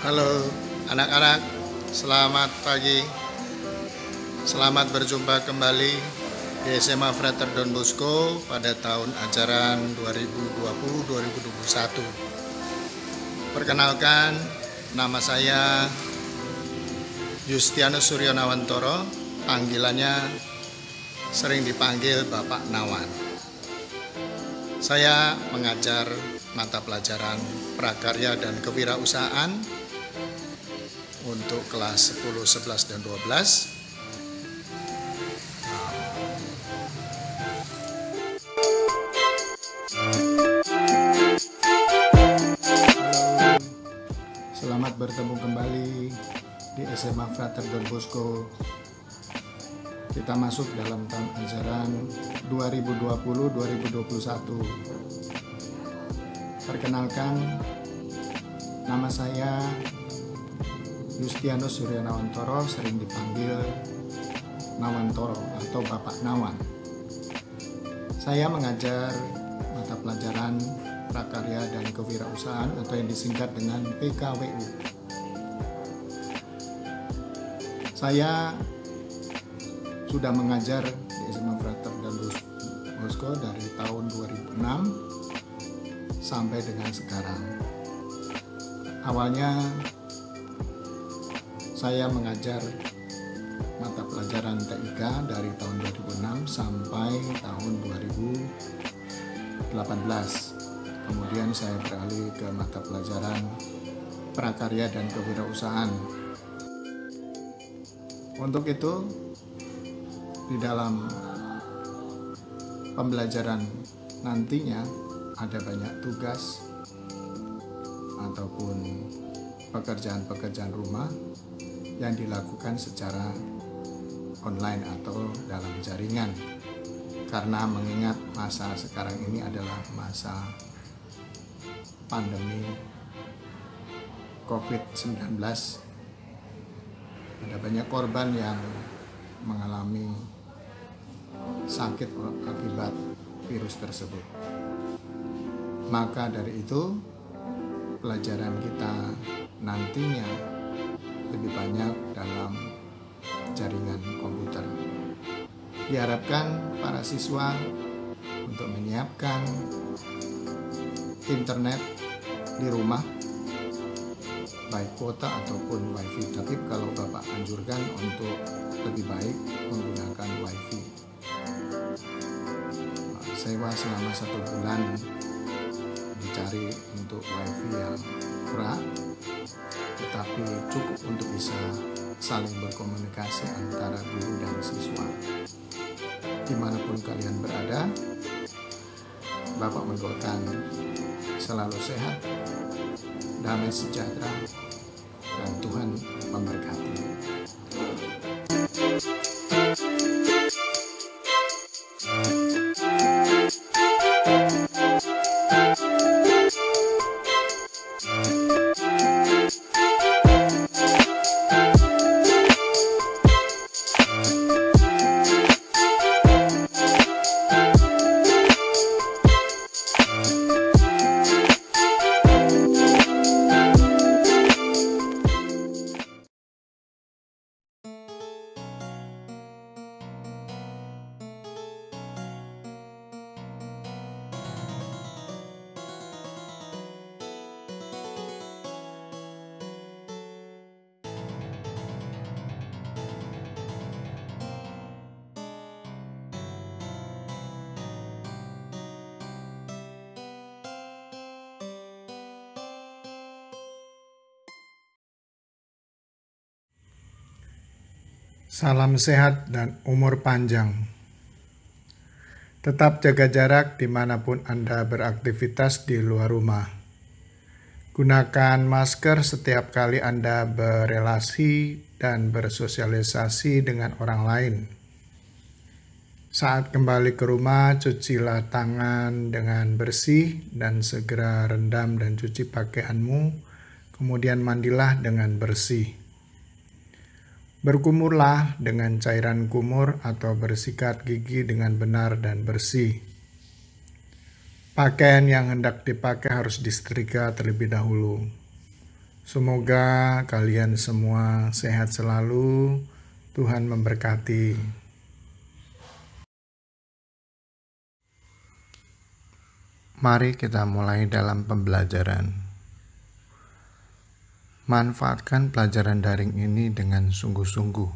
Halo anak-anak, selamat pagi. Selamat berjumpa kembali di SMA Frater Don Bosco pada tahun ajaran 2020-2021. Perkenalkan, nama saya Yustianus Suryo Nawantoro, panggilannya sering dipanggil Bapak Nawan. Saya mengajar mata pelajaran prakarya dan kewirausahaan untuk kelas 10, 11, dan 12. Selamat bertemu kembali di SMA Frater Don Bosco. Kita masuk dalam tahun ajaran 2020-2021. Perkenalkan, nama saya Yustianus Suryo Nawantoro, sering dipanggil Nawantoro atau Bapak Nawan. Saya mengajar mata pelajaran prakarya dan kewirausahaan atau yang disingkat dengan PKWU. Saya sudah mengajar di SMA Frater Don Bosco dari tahun 2006 sampai dengan sekarang. Awalnya saya mengajar mata pelajaran TIK dari tahun 2006 sampai tahun 2018. Kemudian saya beralih ke mata pelajaran prakarya dan kewirausahaan. Untuk itu, di dalam pembelajaran nantinya ada banyak tugas ataupun pekerjaan-pekerjaan rumah yang dilakukan secara online atau dalam jaringan, karena mengingat masa sekarang ini adalah masa pandemi COVID-19. Ada banyak korban yang mengalami sakit akibat virus tersebut. Maka dari itu, pelajaran kita nantinya lebih banyak dalam jaringan komputer. Diharapkan para siswa untuk menyiapkan internet di rumah, baik kuota ataupun wifi. Tapi kalau Bapak anjurkan untuk lebih baik menggunakan wifi. Sewa selama 1 bulan, dicari untuk wifi yang murah tetapi cukup untuk bisa saling berkomunikasi antara guru dan siswa. Dimanapun kalian berada, Bapak mendoakan selalu sehat, damai sejahtera, dan Tuhan memberkati. Salam sehat dan umur panjang. Tetap jaga jarak dimanapun Anda beraktivitas di luar rumah. Gunakan masker setiap kali Anda berelasi dan bersosialisasi dengan orang lain. Saat kembali ke rumah, cucilah tangan dengan bersih dan segera rendam dan cuci pakaianmu, kemudian mandilah dengan bersih. Berkumurlah dengan cairan kumur atau bersikat gigi dengan benar dan bersih. Pakaian yang hendak dipakai harus disetrika terlebih dahulu. Semoga kalian semua sehat selalu. Tuhan memberkati. Mari kita mulai dalam pembelajaran. Manfaatkan pelajaran daring ini dengan sungguh-sungguh.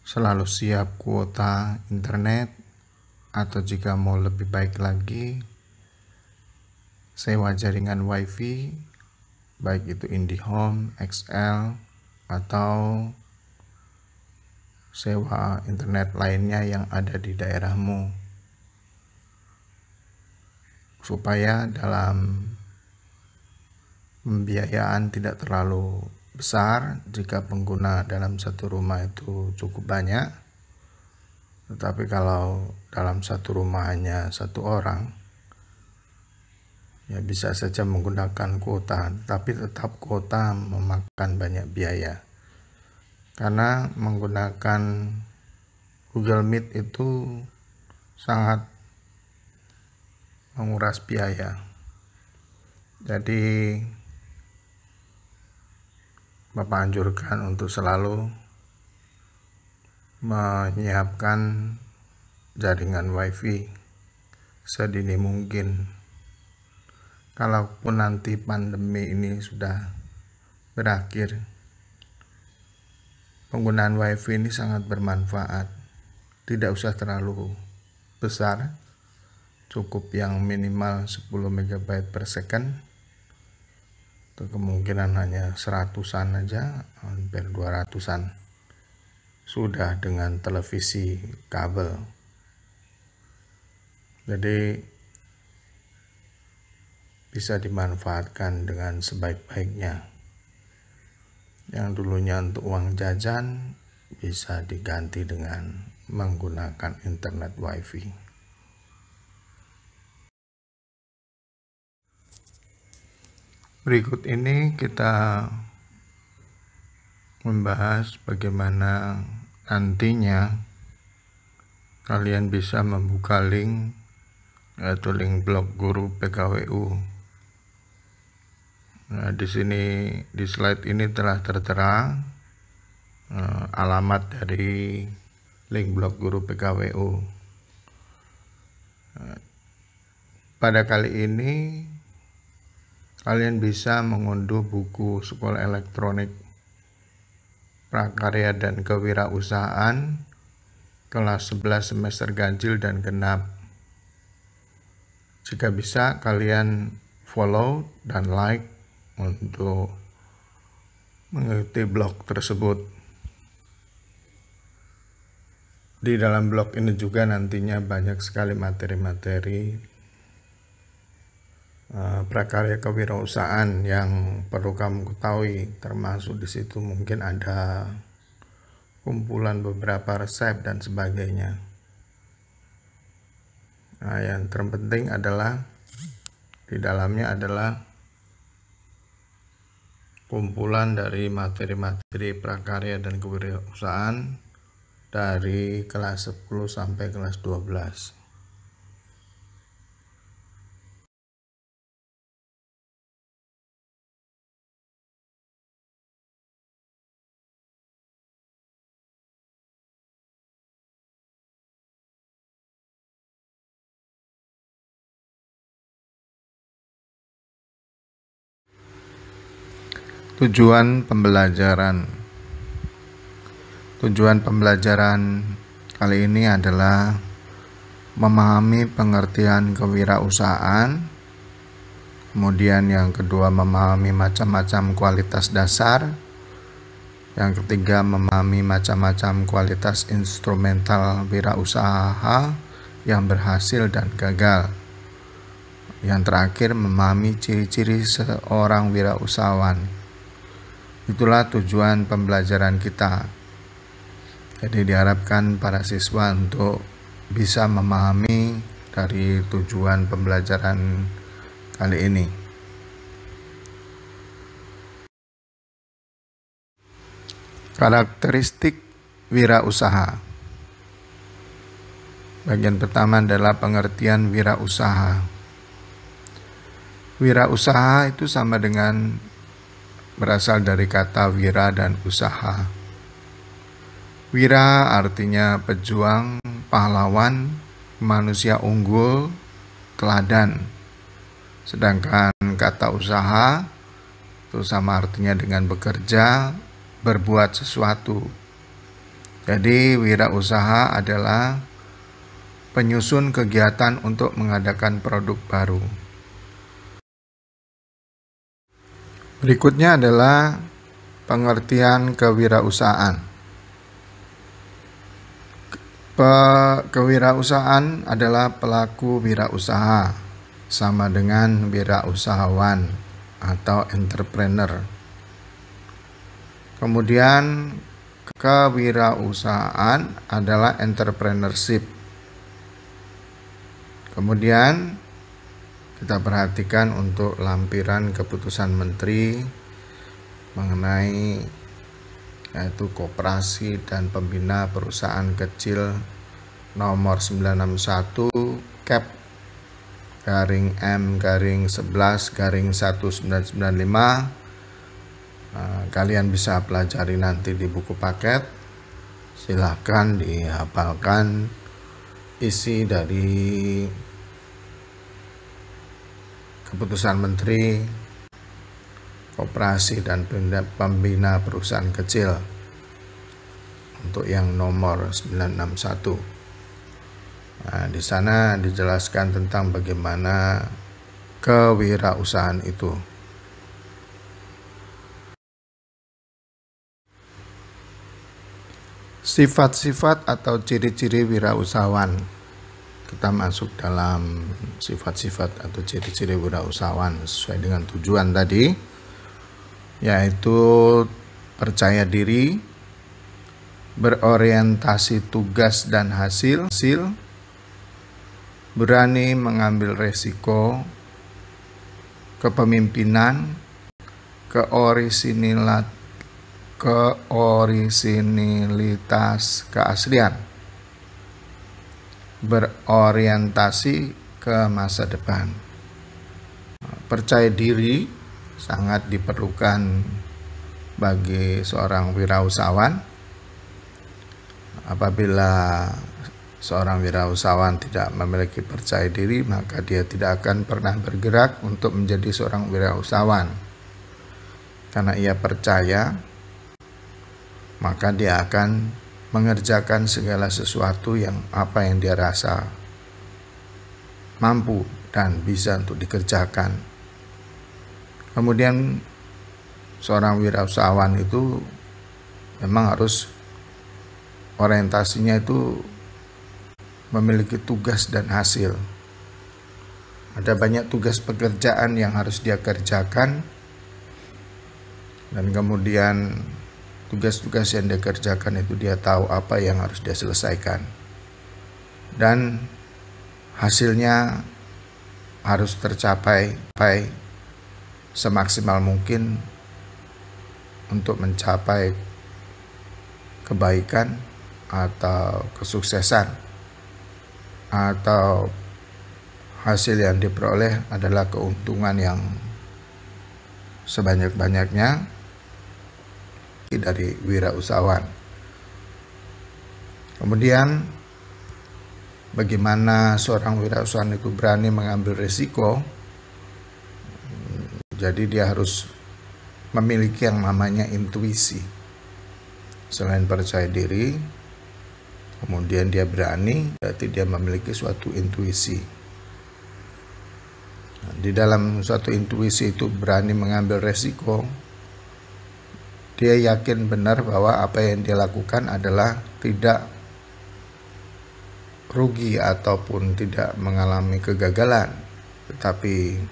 Selalu siap kuota internet, atau jika mau lebih baik lagi, sewa jaringan WiFi, baik itu IndiHome, XL, atau sewa internet lainnya yang ada di daerahmu, supaya dalam pembiayaan tidak terlalu besar jika pengguna dalam satu rumah itu cukup banyak. Tetapi kalau dalam satu rumah hanya satu orang, ya bisa saja menggunakan kuota, tapi tetap kuota memakan banyak biaya. Karena menggunakan Google Meet itu sangat menguras biaya. Jadi Bapak anjurkan untuk selalu menyiapkan jaringan WiFi sedini mungkin. Kalaupun nanti pandemi ini sudah berakhir, penggunaan WiFi ini sangat bermanfaat. Tidak usah terlalu besar, cukup yang minimal 10 MB per second. Itu kemungkinan hanya 100-an aja, hampir 200-an. Sudah dengan televisi kabel. Jadi bisa dimanfaatkan dengan sebaik-baiknya. Yang dulunya untuk uang jajan bisa diganti dengan menggunakan internet WiFi. Berikut ini kita membahas bagaimana nantinya kalian bisa membuka link, yaitu link blog guru PKWU. Nah, di sini di slide ini telah tertera alamat dari link blog guru PKWU. Pada kali ini kalian bisa mengunduh buku sekolah elektronik prakarya dan kewirausahaan kelas 11 semester ganjil dan genap. Jika bisa, kalian follow dan like untuk mengikuti blog tersebut. Di dalam blog ini juga nantinya banyak sekali materi-materi prakarya kewirausahaan yang perlu kamu ketahui, termasuk di situ mungkin ada kumpulan beberapa resep dan sebagainya. Nah, yang terpenting adalah di dalamnya adalah kumpulan dari materi-materi prakarya dan kewirausahaan dari kelas 10 sampai kelas 12. Tujuan pembelajaran kali ini adalah memahami pengertian kewirausahaan, kemudian yang kedua memahami macam-macam kualitas dasar, yang ketiga memahami macam-macam kualitas instrumental wirausaha yang berhasil dan gagal, yang terakhir memahami ciri-ciri seorang wirausahawan. Itulah tujuan pembelajaran kita. Jadi diharapkan para siswa untuk bisa memahami dari tujuan pembelajaran kali ini. Karakteristik wirausaha. Bagian pertama adalah pengertian wirausaha. Wirausaha itu sama dengan berasal dari kata wira dan usaha. Wira artinya pejuang, pahlawan, manusia unggul, teladan. Sedangkan kata usaha itu sama artinya dengan bekerja, berbuat sesuatu. Jadi wirausaha adalah penyusun kegiatan untuk mengadakan produk baru. Berikutnya adalah pengertian kewirausahaan. Kewirausahaan adalah pelaku wirausaha, sama dengan wirausahawan atau entrepreneur. Kemudian kewirausahaan adalah entrepreneurship. Kemudian kita perhatikan untuk lampiran keputusan Menteri mengenai yaitu Koperasi dan Pembina Perusahaan Kecil nomor 961 Cap /M/11/1995. Kalian bisa pelajari nanti di buku paket. Silahkan dihafalkan isi dari keputusan Menteri Koperasi dan Pembina Perusahaan Kecil untuk yang nomor 961. Nah, di sana dijelaskan tentang bagaimana kewirausahaan itu. Sifat-sifat atau ciri-ciri wirausahawan. Kita masuk dalam sifat-sifat atau ciri-ciri wirausahawan sesuai dengan tujuan tadi, yaitu percaya diri, berorientasi tugas dan hasil, berani mengambil resiko, kepemimpinan, keorisinilitas, keaslian, berorientasi ke masa depan. Percaya diri sangat diperlukan bagi seorang wirausahawan. Apabila seorang wirausahawan tidak memiliki percaya diri, maka dia tidak akan pernah bergerak untuk menjadi seorang wirausahawan. Karena ia percaya, maka dia akan mengerjakan segala sesuatu yang dia rasa mampu dan bisa untuk dikerjakan. Kemudian seorang wirausahawan itu memang harus orientasinya itu memiliki tugas dan hasil. Ada banyak tugas pekerjaan yang harus dia kerjakan, dan kemudian tugas-tugas yang dia kerjakan itu dia tahu apa yang harus dia selesaikan, dan hasilnya harus tercapai semaksimal mungkin untuk mencapai kebaikan atau kesuksesan, atau hasil yang diperoleh adalah keuntungan yang sebanyak-banyaknya dari wirausahawan. Kemudian bagaimana seorang wirausahawan itu berani mengambil risiko? Jadi dia harus memiliki yang namanya intuisi. Selain percaya diri, kemudian dia berani, berarti dia memiliki suatu intuisi. Di dalam suatu intuisi itu berani mengambil resiko. Dia yakin benar bahwa apa yang dia lakukan adalah tidak rugi ataupun tidak mengalami kegagalan, tetapi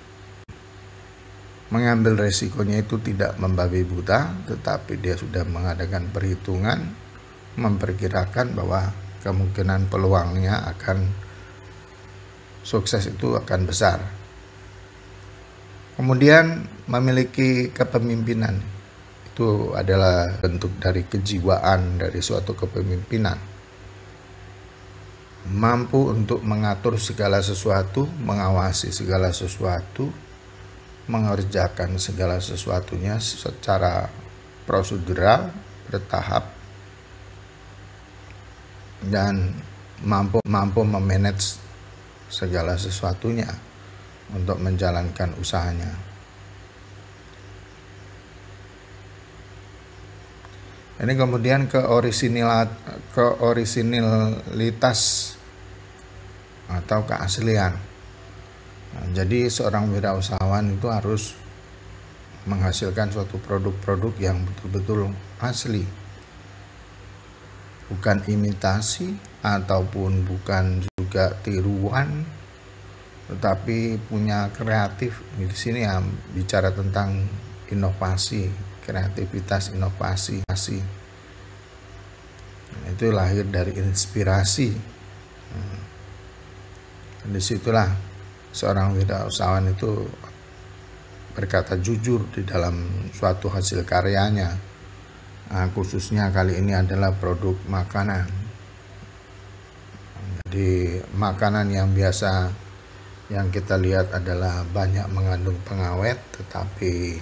mengambil resikonya itu tidak membabi buta, tetapi dia sudah mengadakan perhitungan, memperkirakan bahwa kemungkinan peluangnya akan sukses itu akan besar. Kemudian memiliki kepemimpinan. Itu adalah bentuk dari kejiwaan dari suatu kepemimpinan. mampu untuk mengatur segala sesuatu, mengawasi segala sesuatu, mengerjakan segala sesuatunya secara prosedural, bertahap, dan mampu memanage segala sesuatunya untuk menjalankan usahanya. Ini kemudian keorisinilitas atau keaslian. Nah, jadi seorang wirausahawan itu harus menghasilkan suatu produk-produk yang betul-betul asli, bukan imitasi ataupun bukan juga tiruan, tetapi punya kreatif. Di sini ya bicara tentang inovasi, kreativitas, inovasi. Itu lahir dari inspirasi. Disitulah seorang wirausahawan itu berkata jujur di dalam suatu hasil karyanya. Nah, khususnya kali ini adalah produk makanan. Jadi makanan yang biasa yang kita lihat adalah banyak mengandung pengawet, tetapi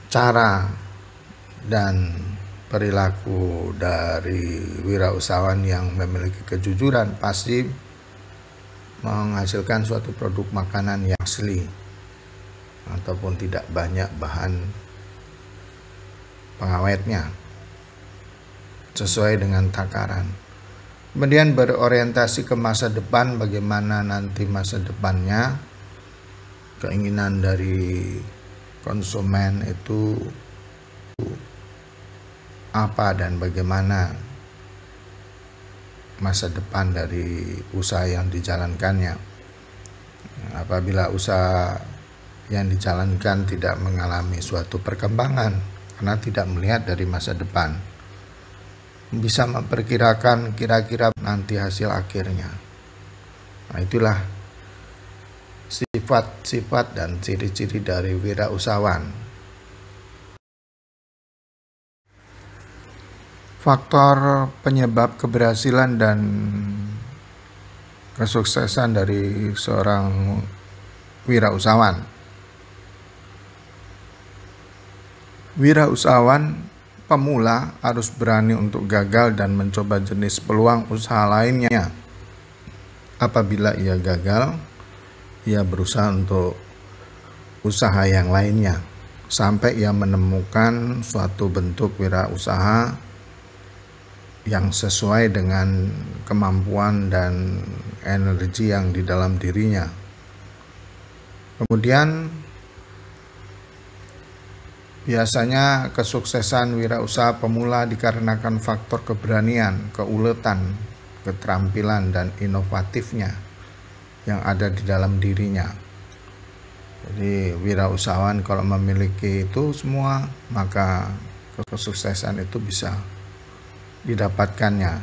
cara dan perilaku dari wirausahawan yang memiliki kejujuran pasti menghasilkan suatu produk makanan yang asli ataupun tidak banyak bahan pengawetnya, sesuai dengan takaran. Kemudian berorientasi ke masa depan, bagaimana nanti masa depannya, keinginan dari konsumen itu apa dan bagaimana masa depan dari usaha yang dijalankannya. Apabila usaha yang dijalankan tidak mengalami suatu perkembangan karena tidak melihat dari masa depan, bisa memperkirakan kira-kira nanti hasil akhirnya. Nah, itulah sifat-sifat dan ciri-ciri dari wirausahawan. Faktor penyebab keberhasilan dan kesuksesan dari seorang wirausahawan. Wirausahawan pemula harus berani untuk gagal dan mencoba jenis peluang usaha lainnya. Apabila ia gagal, ia berusaha untuk usaha yang lainnya sampai ia menemukan suatu bentuk wirausaha yang sesuai dengan kemampuan dan energi yang di dalam dirinya. Kemudian biasanya kesuksesan wirausaha pemula dikarenakan faktor keberanian, keuletan, keterampilan, dan inovatifnya yang ada di dalam dirinya. Jadi wirausahawan kalau memiliki itu semua, maka kesuksesan itu bisa didapatkannya.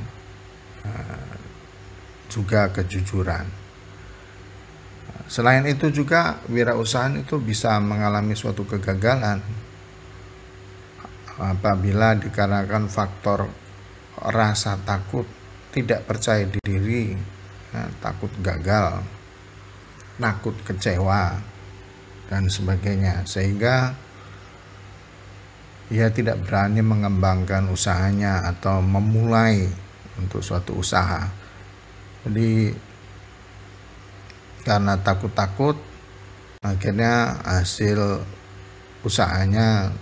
Juga kejujuran. Selain itu juga wirausahawan itu bisa mengalami suatu kegagalan apabila dikarenakan faktor rasa takut, tidak percaya diri, takut gagal, takut kecewa, dan sebagainya, sehingga ia tidak berani mengembangkan usahanya atau memulai untuk suatu usaha. Jadi karena takut-takut, akhirnya hasil usahanya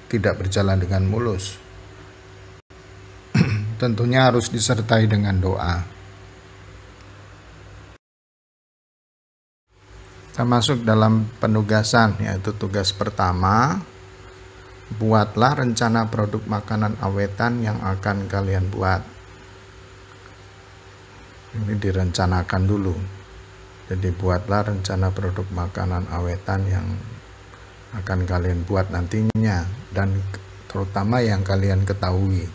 tidak berjalan dengan mulus. Tentunya harus disertai dengan doa. Kita masuk dalam penugasan, yaitu tugas pertama, buatlah rencana produk makanan awetan yang akan kalian buat. Ini direncanakan dulu. Jadi buatlah rencana produk makanan awetan yang akan kalian buat nantinya, dan terutama yang kalian ketahui.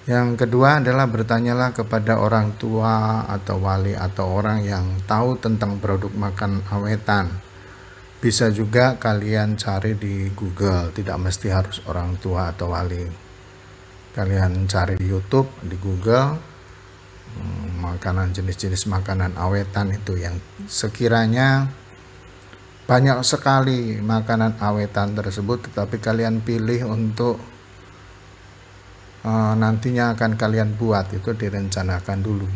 Yang kedua adalah bertanyalah kepada orang tua atau wali atau orang yang tahu tentang produk makan awetan. Bisa juga kalian cari di Google, tidak mesti harus orang tua atau wali. Kalian cari di YouTube, di Google, makanan, jenis-jenis makanan awetan itu yang sekiranya banyak sekali makanan awetan tersebut, tetapi kalian pilih untuk nantinya akan kalian buat, itu direncanakan dulu.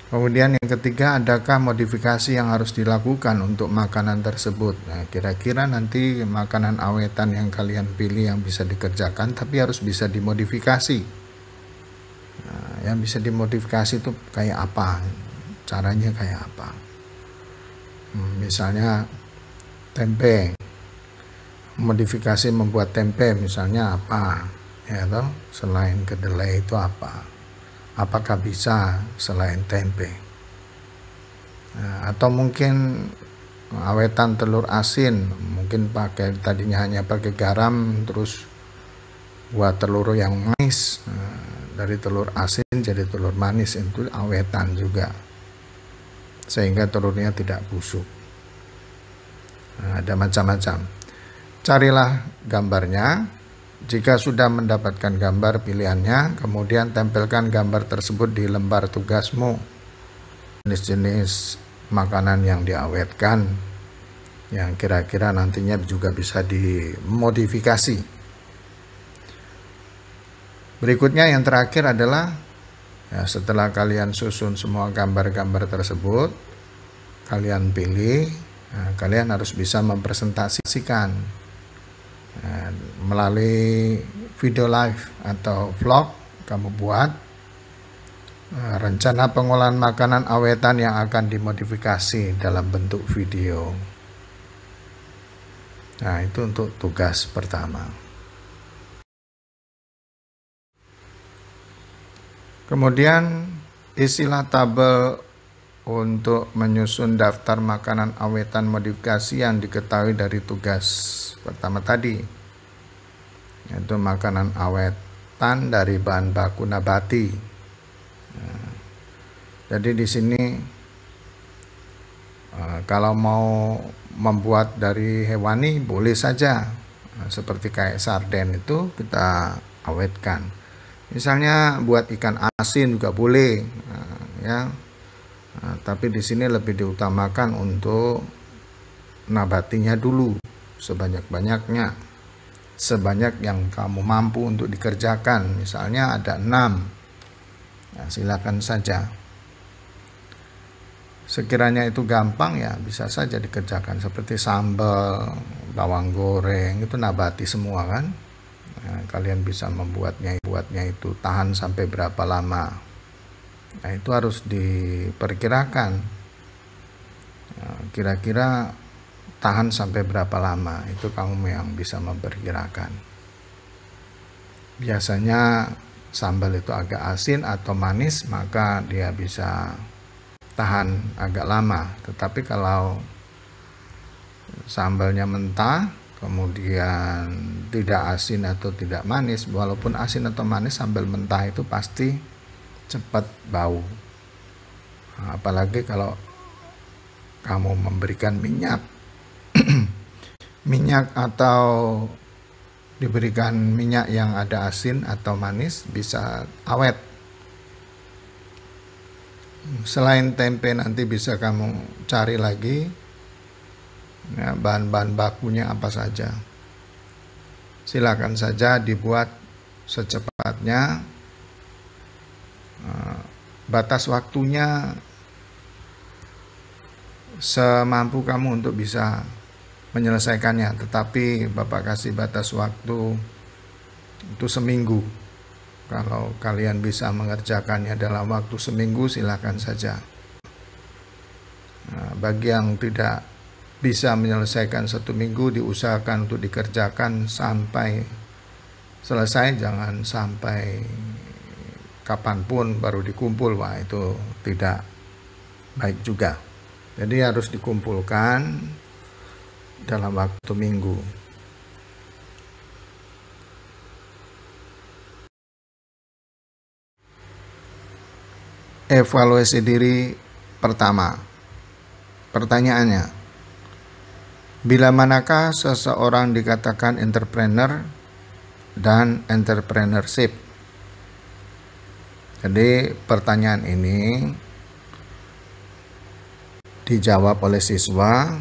Kemudian yang ketiga, adakah modifikasi yang harus dilakukan untuk makanan tersebut? Nah, kira-kira nanti makanan awetan yang kalian pilih yang bisa dikerjakan, tapi harus bisa dimodifikasi. Nah, yang bisa dimodifikasi itu kayak apa? Caranya kayak apa? Misalnya tempe. Modifikasi membuat tempe misalnya apa? Ya toh, selain kedelai itu apa? Apakah bisa selain tempe? Nah, atau mungkin awetan telur asin, mungkin tadinya hanya pakai garam, terus buat telur yang manis. Nah, dari telur asin jadi telur manis, itu awetan juga, sehingga telurnya tidak busuk. Nah, ada macam-macam. Carilah gambarnya. Jika sudah mendapatkan gambar pilihannya, kemudian tempelkan gambar tersebut di lembar tugasmu. Jenis-jenis makanan yang diawetkan, yang kira-kira nantinya juga bisa dimodifikasi. Berikutnya yang terakhir adalah, setelah kalian susun semua gambar-gambar tersebut, kalian pilih, kalian harus bisa mempresentasikan melalui video live atau vlog. Kamu buat rencana pengolahan makanan awetan yang akan dimodifikasi dalam bentuk video. Nah, itu untuk tugas pertama. Kemudian isilah tabel untuk menyusun daftar makanan awetan modifikasi yang diketahui dari tugas pertama tadi, yaitu makanan awetan dari bahan baku nabati. Nah, jadi di sini kalau mau membuat dari hewani boleh saja, seperti kayak sarden itu kita awetkan. Misalnya buat ikan asin juga boleh, ya. Tapi di sini lebih diutamakan untuk nabatinya dulu sebanyak-banyaknya, sebanyak yang kamu mampu untuk dikerjakan. Misalnya ada 6, silakan saja. Sekiranya itu gampang, ya bisa saja dikerjakan, seperti sambal, bawang goreng, itu nabati semua kan. Nah, kalian bisa membuatnya itu tahan sampai berapa lama. Nah, itu harus diperkirakan, kira-kira tahan sampai berapa lama, itu kamu yang bisa memperkirakan. Biasanya sambal itu agak asin atau manis, maka dia bisa tahan agak lama. Tetapi kalau sambalnya mentah, kemudian tidak asin atau tidak manis, walaupun asin atau manis, sambal mentah itu pasti cepat bau. Apalagi kalau kamu memberikan minyak minyak atau diberikan minyak yang ada asin atau manis, bisa awet. Selain tempe, nanti bisa kamu cari lagi, ya, bahan-bahan bakunya apa saja. Silakan saja dibuat secepatnya. Batas waktunya semampu kamu untuk bisa menyelesaikannya, tetapi Bapak kasih batas waktu itu seminggu. Kalau kalian bisa mengerjakannya dalam waktu seminggu, silakan saja. Bagi yang tidak bisa menyelesaikan 1 minggu, diusahakan untuk dikerjakan sampai selesai, jangan sampai kapanpun baru dikumpul. Wah, itu tidak baik juga. Jadi harus dikumpulkan dalam waktu minggu. Evaluasi diri pertama. Pertanyaannya, bila manakah seseorang dikatakan entrepreneur dan entrepreneurship. Jadi pertanyaan ini dijawab oleh siswa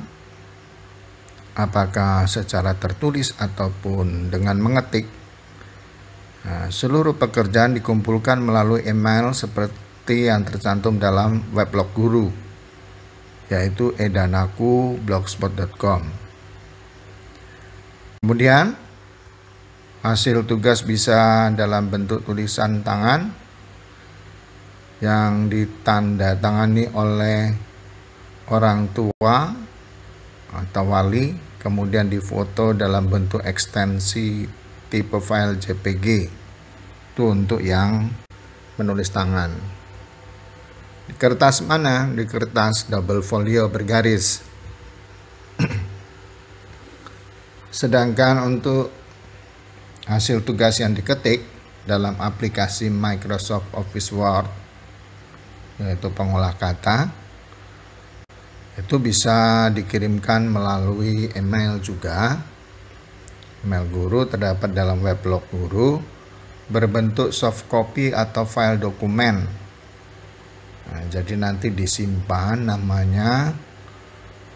apakah secara tertulis ataupun dengan mengetik. Seluruh pekerjaan dikumpulkan melalui email seperti yang tercantum dalam weblog guru, yaitu edanaku.blogspot.com. Kemudian hasil tugas bisa dalam bentuk tulisan tangan yang ditandatangani oleh orang tua atau wali, kemudian difoto dalam bentuk ekstensi tipe file JPG. Itu untuk yang menulis tangan. Di kertas mana? Di kertas double folio bergaris. Sedangkan untuk hasil tugas yang diketik dalam aplikasi Microsoft Office Word, yaitu pengolah kata, itu bisa dikirimkan melalui email juga. Email guru terdapat dalam weblog guru berbentuk soft copy atau file dokumen. Jadi nanti disimpan namanya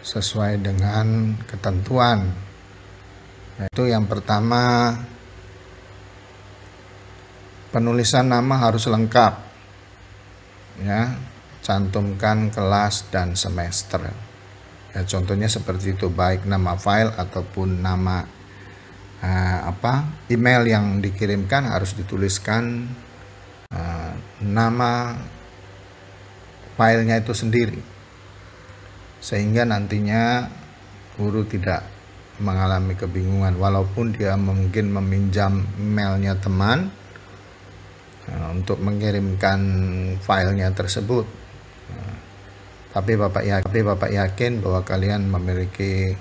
sesuai dengan ketentuan. Yaitu yang pertama, penulisan nama harus lengkap. Ya, cantumkan kelas dan semester. Ya, contohnya seperti itu, baik nama file ataupun nama email yang dikirimkan harus dituliskan nama filenya itu sendiri, sehingga nantinya guru tidak mengalami kebingungan walaupun dia mungkin meminjam emailnya teman untuk mengirimkan filenya tersebut. Tapi Bapak yakin bahwa kalian memiliki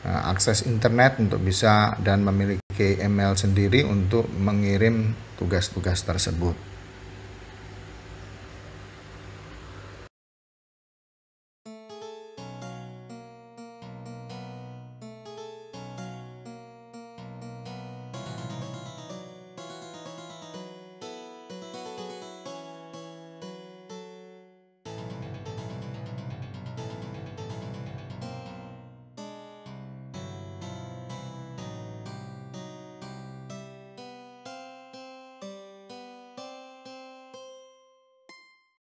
akses internet untuk bisa dan memiliki email sendiri untuk mengirim tugas-tugas tersebut.